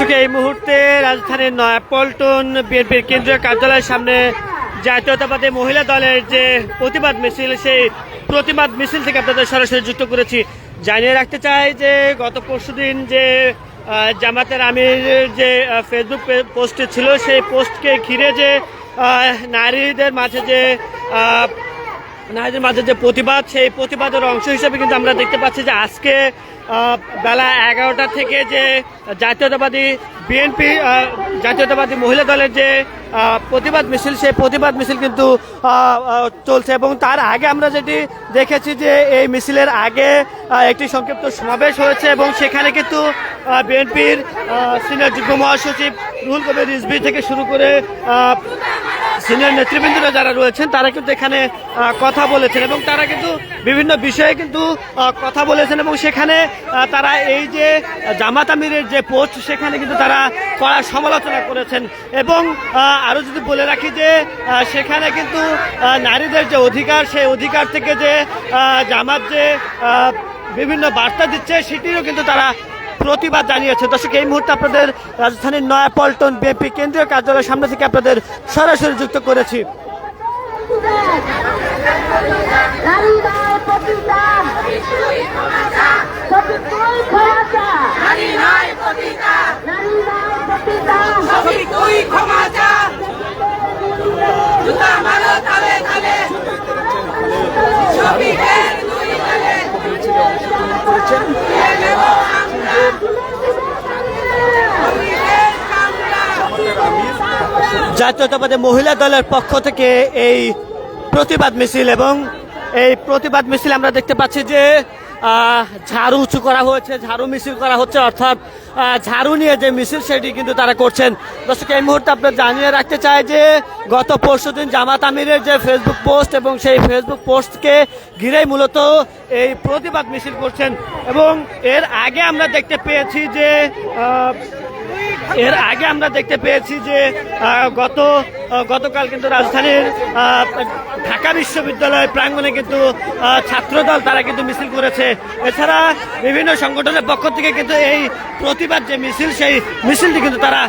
দর্শক, এই মুহূর্তে রাজধানীর নয়াপল্টন বিএনপির কেন্দ্রীয় কার্যালয়ের সামনে জাতীয়তাবাদী মহিলা দলের যে প্রতিবাদ মিছিল, সেই প্রতিবাদ মিছিল থেকে আপনাদের সরাসরি যুক্ত করেছি। জানিয়ে রাখতে চাই যে গত পরশুদিন যে জামাতের আমির যে ফেসবুক পোস্টে ছিল, সেই পোস্টকে ঘিরে যে নারীদের মাঝে যে প্রতিবাদ, সেই প্রতিবাদের অংশ হিসেবে কিন্তু আমরা দেখতে পাচ্ছি যে আজকে বেলা 11টা থেকে যে জাতীয়তাবাদী মহিলা দলের যে প্রতিবাদ মিছিল, সেই প্রতিবাদ মিছিল কিন্তু চলছে। এবং তার আগে আমরা যেটি দেখেছি যে এই মিছিলের আগে একটি সংক্ষিপ্ত সমাবেশ হয়েছে এবং সেখানে কিন্তু বিএনপির সিনিয়র যুগ্ম মহাসচিব রুহুল কবির রিজভী থেকে শুরু করে সিনিয়র নেতৃবৃন্দরা যারা রয়েছেন তারা কিন্তু এখানে কথা বলেছেন এবং তারা কিন্তু বিভিন্ন বিষয়ে কিন্তু কথা বলেছেন এবং সেখানে তারা এই যে জামাত আমিরের যে পোস্ট, সেখানে কিন্তু তারা কড়া সমালোচনা করেছেন। এবং আরও যদি বলে রাখি যে সেখানে কিন্তু নারীদের যে অধিকার, সেই অধিকার থেকে যে জামাত যে বিভিন্ন বার্তা দিচ্ছে, সেটিরও কিন্তু তারা প্রতিবাদ জানিয়েছে। দর্শক, এই মুহূর্তে আপনাদের রাজধানীর নয়াপল্টন বিএনপি কেন্দ্রীয় কার্যালয়ের সামনে থেকে আপনাদের সরাসরি যুক্ত করেছি। জাতীয়তাবাদী মহিলা দলের পক্ষ থেকে এই প্রতিবাদ মিছিল, এবং এই প্রতিবাদ মিছিল আমরা দেখতে পাচ্ছি যে ঝাড়ু উঁচু করা হয়েছে, ঝাড়ু মিছিল করা হচ্ছে, অর্থাৎ ঝাড়ু নিয়ে যে মিছিল সেটি কিন্তু তারা করছেন। দর্শক, এই মুহূর্তে আপনার জানিয়ে রাখতে চাই যে গত পরশুদিন জামাত আমিরের যে ফেসবুক পোস্ট, এবং সেই ফেসবুক পোস্টকে ঘিরেই মূলত এই প্রতিবাদ মিছিল করছেন। এবং এর আগে আমরা দেখতে পেয়েছি যে গতকাল কিন্তু রাজধানীর ঢাকা বিশ্ববিদ্যালয় প্রাঙ্গণে কিন্তু ছাত্রদল তারা কিন্তু মিছিল করেছে। এছাড়া বিভিন্ন সংগঠনের পক্ষ থেকে কিন্তু এই প্রতিবাদ যে মিছিল, সেই মিছিলটি কিন্তু তারা